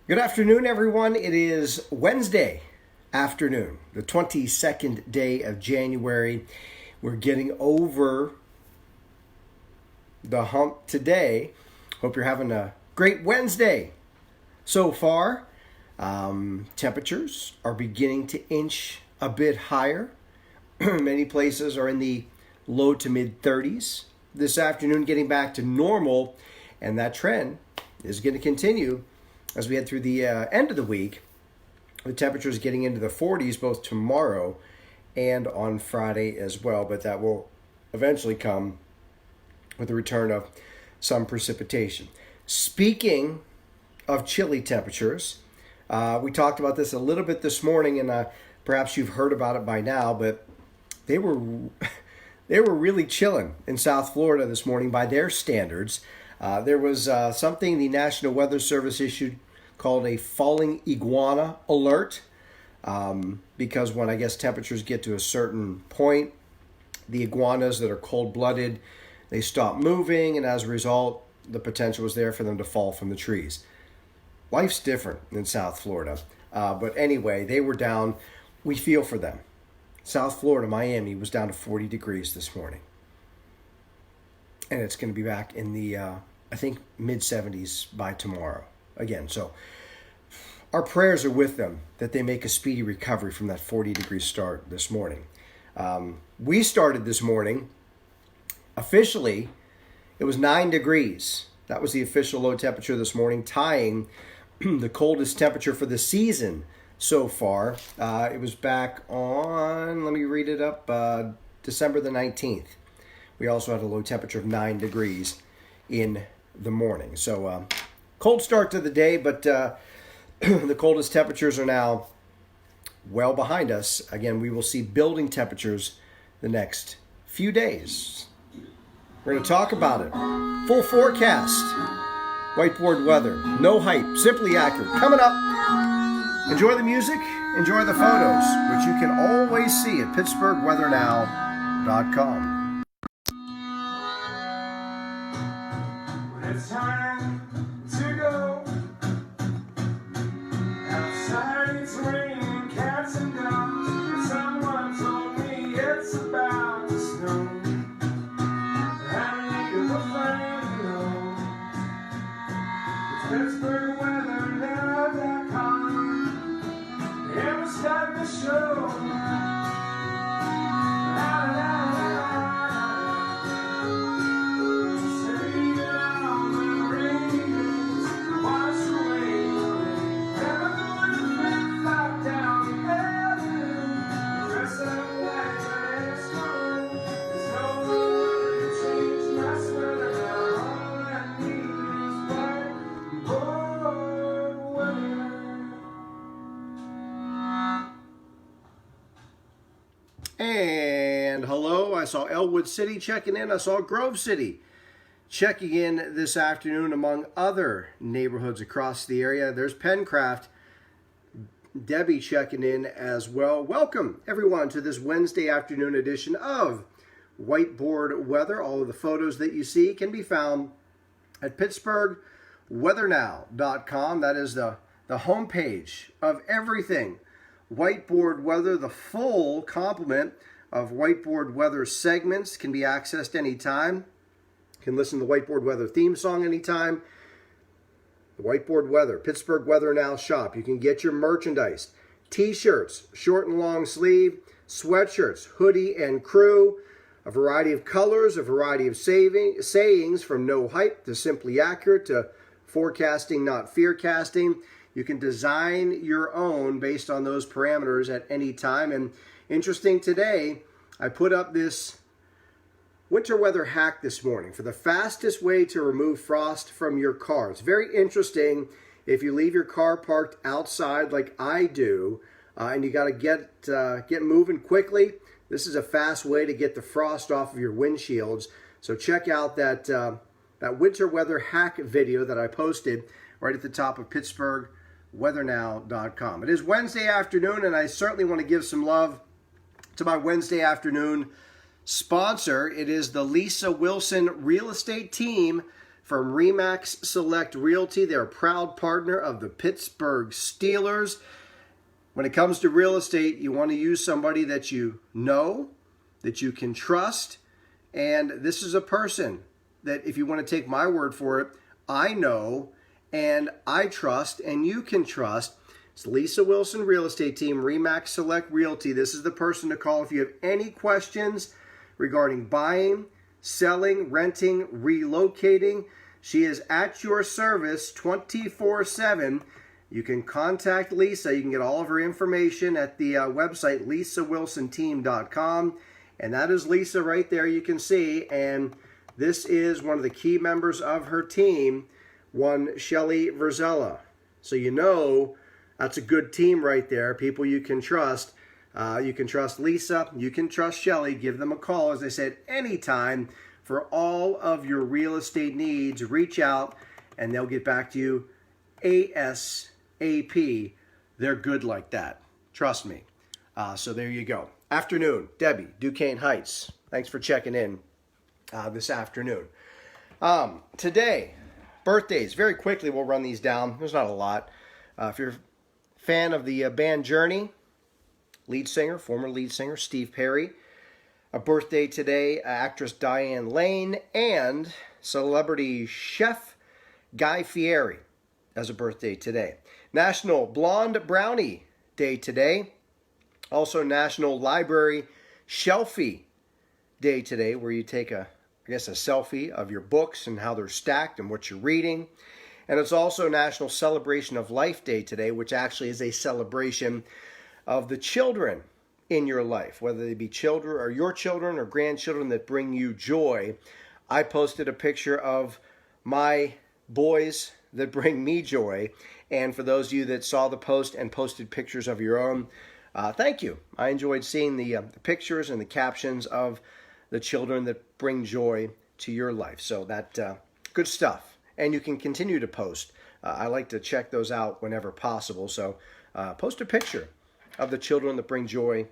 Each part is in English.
Good afternoon, everyone. It is Wednesday afternoon, the 22nd day of January. We're getting over the hump today. Hope you're having a great Wednesday so far. Temperatures are beginning to inch a bit higher. Many places are in the low to mid 30s. This afternoon, getting back to normal, and that trend is going to continue as we head through the end of the week. The temperatures getting into the 40s both tomorrow and on Friday as well, but that will eventually come with the return of some precipitation. Speaking of chilly temperatures, we talked about this a little bit this morning, and perhaps you've heard about it by now, but they were really chilling in South Florida this morning by their standards. There was something the National Weather Service issued called a falling iguana alert, because when I guess temperatures get to a certain point, the iguanas that are cold-blooded, they stop moving, and as a result, the potential was there for them to fall from the trees. Life's different in South Florida, but anyway, they were down. We feel for them. South Florida, Miami, was down to 40 degrees this morning, and it's going to be back in the I think mid-70s by tomorrow again. So our prayers are with them that they make a speedy recovery from that 40-degree start this morning. We started this morning, officially, it was 9 degrees. That was the official low temperature this morning, tying the coldest temperature for the season so far. It was back on, let me read it up, December the 19th. We also had a low temperature of 9 degrees in the morning. So cold start to the day, but the coldest temperatures are now well behind us. Again, we will see building temperatures the next few days. We're going to talk about it. Full forecast. Whiteboard weather. No hype. Simply accurate. Coming up. Enjoy the music. Enjoy the photos, which you can always see at PittsburghWeatherNow.com. It's time to go. Outside it's raining cats and dogs. Someone told me it's about to snow. I need a friend, it's PittsburghWeatherNow.com. And we're starting the show. And hello, I saw Elwood City checking in. I saw Grove City checking in this afternoon, among other neighborhoods across the area. There's Pencraft, Debbie checking in as well. Welcome, everyone, to this Wednesday afternoon edition of Whiteboard Weather. All of the photos that you see can be found at PittsburghWeatherNow.com. That is the homepage of everything Whiteboard Weather. The full complement of Whiteboard Weather segments can be accessed anytime. You can listen to the Whiteboard Weather theme song anytime. The Whiteboard Weather, Pittsburgh Weather Now shop. You can get your merchandise, t-shirts, short and long sleeve, sweatshirts, hoodie and crew, a variety of colors, a variety of sayings from no hype to simply accurate to forecasting, not fear casting. You can design your own based on those parameters at any time. And interesting today, I put up this winter weather hack this morning for the fastest way to remove frost from your car. It's very interesting if you leave your car parked outside like I do, and you got to get moving quickly. This is a fast way to get the frost off of your windshields. So check out that winter weather hack video that I posted right at the top of PittsburghWeatherNow.com. It is Wednesday afternoon, and I certainly want to give some love to my Wednesday afternoon sponsor. It is the Lisa Wilson Real Estate Team from Remax Select Realty. They're a proud partner of the Pittsburgh Steelers. When it comes to real estate, you want to use somebody that you know, that you can trust. And this is a person that, if you want to take my word for it, I know and I trust and you can trust. It's Lisa Wilson Real Estate Team, Remax Select Realty. This is the person to call if you have any questions regarding buying, selling, renting, relocating. She is at your service 24/7. You can contact Lisa. You can get all of her information at the website lisawilsonteam.com. And that is Lisa right there, you can see. And this is one of the key members of her team, one Shelly Verzella. So you know that's a good team right there, people you can trust. You can trust Lisa, you can trust Shelly. Give them a call, as I said, anytime for all of your real estate needs. Reach out and they'll get back to you ASAP. They're good like that. Trust me. So there you go. Afternoon, Debbie, Duquesne Heights. Thanks for checking in this afternoon. Today, birthdays. Very quickly, we'll run these down. There's not a lot. If you're a fan of the band Journey, lead singer, former lead singer, Steve Perry. A birthday today, actress Diane Lane, and celebrity chef Guy Fieri has a birthday today. National Blonde Brownie Day today. Also National Library Shelfie Day today, where you take a selfie of your books and how they're stacked and what you're reading. And it's also National Celebration of Life Day today, which actually is a celebration of the children in your life, whether they be children or your children or grandchildren that bring you joy. I posted a picture of my boys that bring me joy. And for those of you that saw the post and posted pictures of your own, thank you. I enjoyed seeing the pictures and the captions of the children that bring joy to your life. So that good stuff. And you can continue to post. I like to check those out whenever possible. So post a picture of the children that bring joy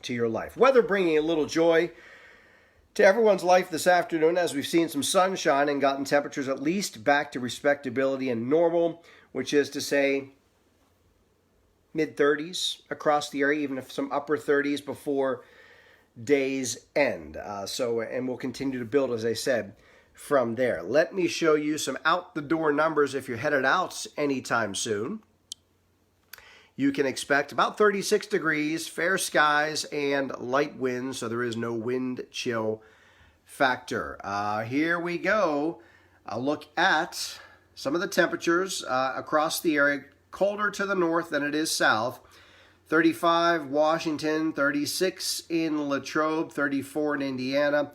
to your life. Weather bringing a little joy to everyone's life this afternoon, as we've seen some sunshine and gotten temperatures at least back to respectability and normal, which is to say mid-30s across the area, even if some upper 30s before day's end. And we'll continue to build, as I said, from there. Let me show you some out-the-door numbers if you're headed out anytime soon. You can expect about 36 degrees, fair skies, and light winds, so there is no wind chill factor. Here we go. A look at some of the temperatures across the area. Colder to the north than it is south. 35 Washington, 36 in Latrobe, 34 in Indiana,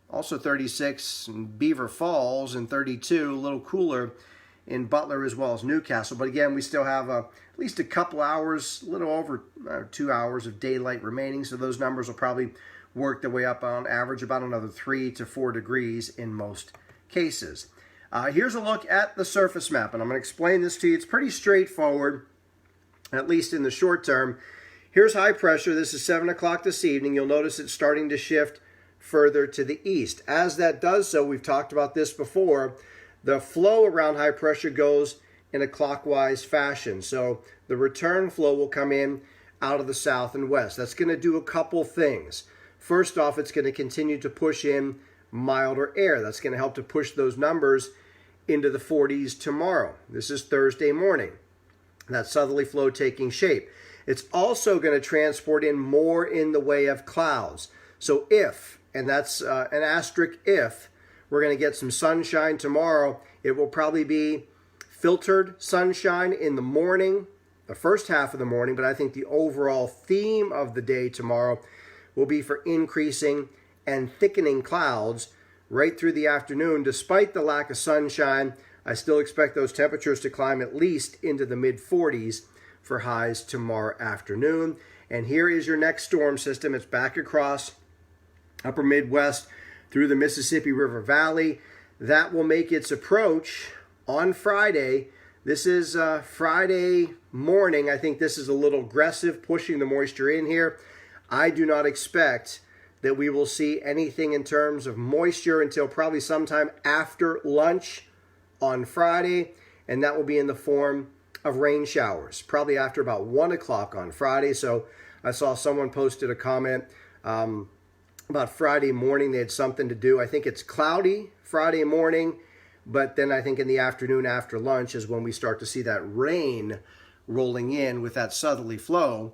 also 36 in Beaver Falls, and 32, a little cooler in Butler as well as Newcastle. But again, we still have at least a couple hours, a little over 2 hours of daylight remaining, so those numbers will probably work their way up on average about another 3 to 4 degrees in most cases. Here's a look at the surface map, and I'm going to explain this to you. It's pretty straightforward, at least in the short term. Here's high pressure. This is 7 o'clock this evening. You'll notice it's starting to shift further to the east. As that does so, we've talked about this before, the flow around high pressure goes in a clockwise fashion. So the return flow will come in out of the south and west. That's going to do a couple things. First off, it's going to continue to push in milder air. That's going to help to push those numbers into the 40s tomorrow. This is Thursday morning. That southerly flow taking shape. It's also going to transport in more in the way of clouds. So if, and that's an asterisk if, we're going to get some sunshine tomorrow, it will probably be filtered sunshine in the morning, the first half of the morning, but I think the overall theme of the day tomorrow will be for increasing and thickening clouds right through the afternoon. Despite the lack of sunshine, I still expect those temperatures to climb at least into the mid-40s for highs tomorrow afternoon. And here is your next storm system. It's back across upper Midwest through the Mississippi River Valley. That will make its approach on Friday. This is Friday morning. I think this is a little aggressive, pushing the moisture in here. I do not expect that we will see anything in terms of moisture until probably sometime after lunch on Friday, and that will be in the form of rain showers, probably after about 1 o'clock on Friday. So I saw someone posted a comment about Friday morning. They had something to do. I think it's cloudy Friday morning, but then I think in the afternoon after lunch is when we start to see that rain rolling in with that southerly flow.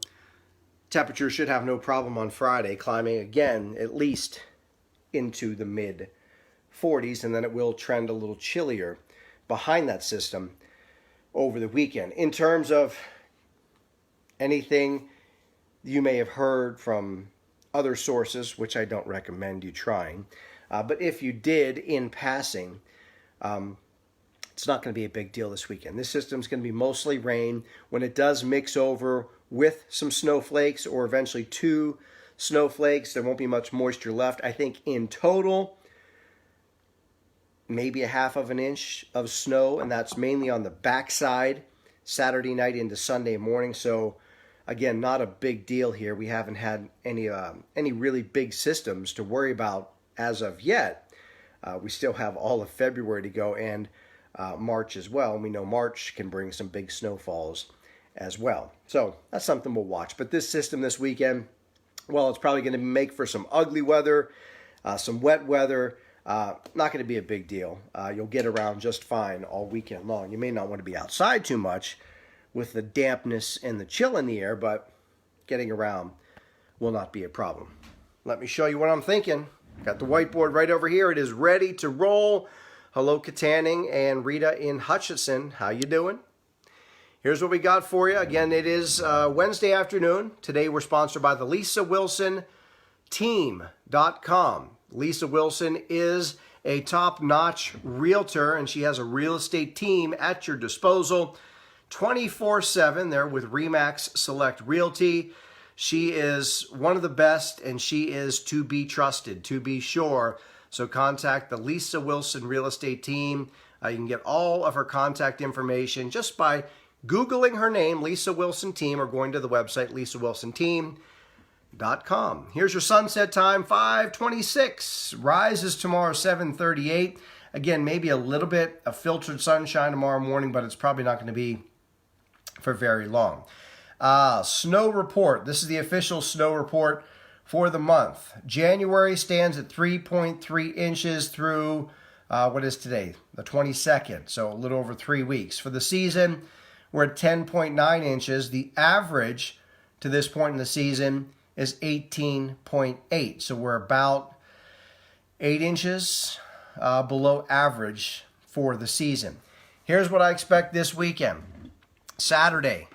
Temperature should have no problem on Friday, climbing again at least into the mid 40s, and then it will trend a little chillier behind that system over the weekend. In terms of anything you may have heard from other sources, which I don't recommend you trying, but if you did in passing, it's not going to be a big deal this weekend. This system's going to be mostly rain. When it does mix over with some snowflakes, or eventually 2 snowflakes, there won't be much moisture left. I think in total, maybe 1/2 inch of snow, and that's mainly on the backside Saturday night into Sunday morning. So again, not a big deal here. We haven't had any really big systems to worry about as of yet. We still have all of February to go, and March as well. And we know March can bring some big snowfalls as well. So that's something we'll watch. But this system this weekend, well, it's probably going to make for some ugly weather, some wet weather. Not going to be a big deal. You'll get around just fine all weekend long. You may not want to be outside too much with the dampness and the chill in the air, but getting around will not be a problem. Let me show you what I'm thinking. Got the whiteboard right over here. It is ready to roll. Hello, Katanning and Rita in Hutchinson. How you doing? Here's what we got for you. Again, it is Wednesday afternoon. Today we're sponsored by the Lisa Wilson Team.com. Lisa Wilson is a top-notch realtor, and she has a real estate team at your disposal 24/7 there with RE/MAX Select Realty. She is one of the best, and she is to be trusted, to be sure. So contact the Lisa Wilson Real Estate Team. You can get all of her contact information just by Googling her name, Lisa Wilson Team, or going to the website, lisawilsonteam.com. Here's your sunset time, 5:26. Rise is tomorrow, 7:38. Again, maybe a little bit of filtered sunshine tomorrow morning, but it's probably not going to be for very long. Snow report. This is the official snow report for the month. January stands at 3.3 inches through, what is today? The 22nd, so a little over 3 weeks. For the season, we're at 10.9 inches. The average to this point in the season is 18.8. So we're about 8 inches below average for the season. Here's what I expect this weekend. Saturday,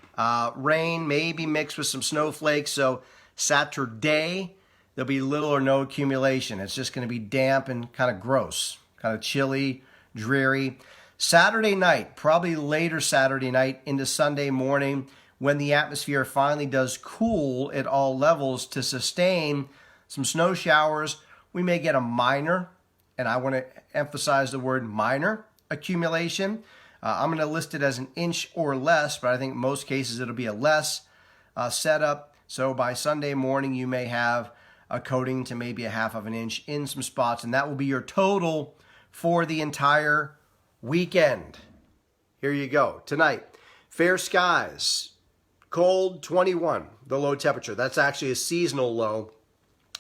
rain maybe mixed with some snowflakes. So Saturday, there'll be little or no accumulation. It's just going to be damp and kind of gross, kind of chilly, dreary. Saturday night, probably later Saturday night into Sunday morning, when the atmosphere finally does cool at all levels to sustain some snow showers, we may get a minor, and I want to emphasize the word minor, accumulation. I'm going to list it as an inch or less, but I think in most cases it'll be a less setup. So by Sunday morning, you may have a coating to maybe 1/2 inch in some spots, and that will be your total for the entire weekend. Here you go. Tonight, fair skies, cold, 21, the low temperature. That's actually a seasonal low.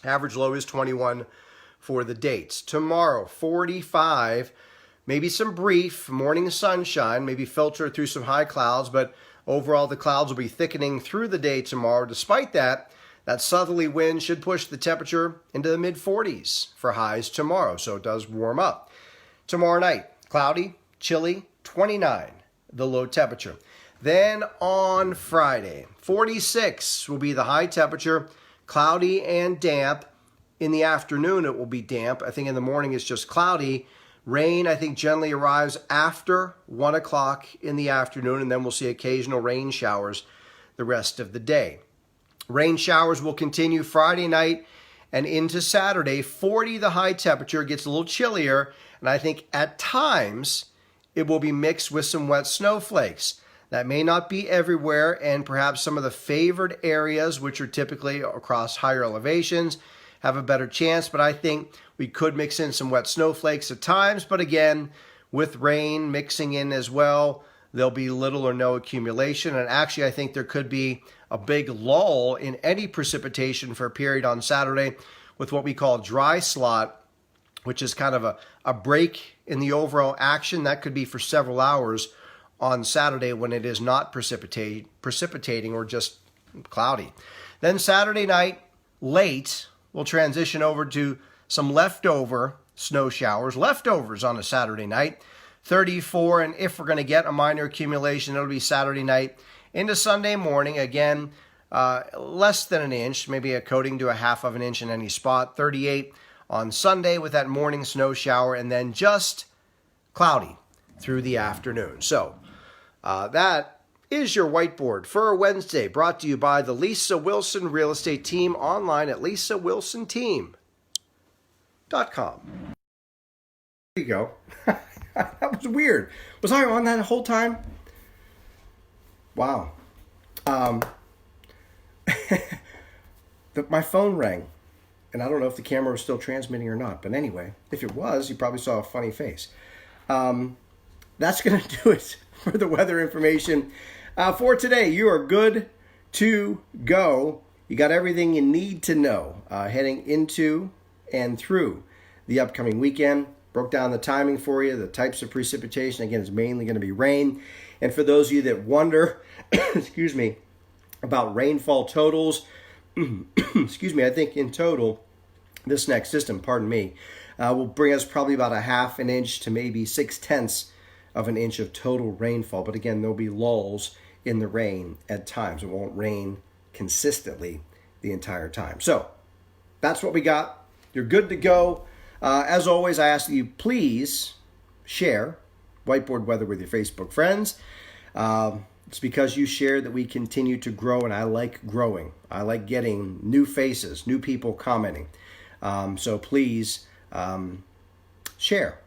Average low is 21 for the dates. Tomorrow, 45, maybe some brief morning sunshine, maybe filtered through some high clouds, but overall the clouds will be thickening through the day tomorrow. Despite that, that southerly wind should push the temperature into the mid-40s for highs tomorrow, so it does warm up. Tomorrow night, cloudy, chilly, 29, the low temperature. Then on Friday, 46 will be the high temperature, cloudy and damp. In the afternoon, it will be damp. I think in the morning it's just cloudy. Rain, I think, generally arrives after 1 o'clock in the afternoon, and then we'll see occasional rain showers the rest of the day. Rain showers will continue Friday night and into Saturday. 40 the high temperature, gets a little chillier, and I think at times it will be mixed with some wet snowflakes. That may not be everywhere, and perhaps some of the favored areas, which are typically across higher elevations, have a better chance, but I think we could mix in some wet snowflakes at times. But again, with rain mixing in as well, there'll be little or no accumulation. And actually, I think there could be a big lull in any precipitation for a period on Saturday with what we call dry slot, which is kind of a break in the overall action. That could be for several hours on Saturday when it is not precipitating or just cloudy. Then Saturday night, late, we'll transition over to some leftover snow showers. Leftovers on a Saturday night, 34, and if we're going to get a minor accumulation, it'll be Saturday night into Sunday morning. Again, less than an inch, maybe a coating to a half of an inch in any spot. 38 on Sunday with that morning snow shower, and then just cloudy through the afternoon. So that is your whiteboard for Wednesday, brought to you by the Lisa Wilson Real Estate Team, online at lisawilsonteam.com. There you go. That was weird. Was I on that whole time? Wow. My phone rang, and I don't know if the camera was still transmitting or not. But anyway, if it was, you probably saw a funny face. That's going to do it for the weather information for today. You are good to go. You got everything you need to know heading into and through the upcoming weekend. Broke down the timing for you, the types of precipitation. Again, it's mainly going to be rain. And for those of you that wonder, excuse me, about rainfall totals, excuse me, I think in total, this next system, pardon me, will bring us probably about a half an inch to maybe 6/10 of an inch of total rainfall. But again, there'll be lulls in the rain at times. It won't rain consistently the entire time. So that's what we got. You're good to go. As always, I ask that you please share Whiteboard Weather with your Facebook friends. It's because you share that we continue to grow, and I like growing. I like getting new faces, new people commenting. So please share.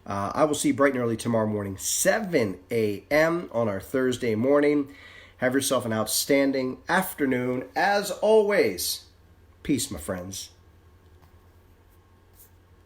I will see you bright and early tomorrow morning, 7 a.m. on our Thursday morning. Have yourself an outstanding afternoon. As always, peace, my friends.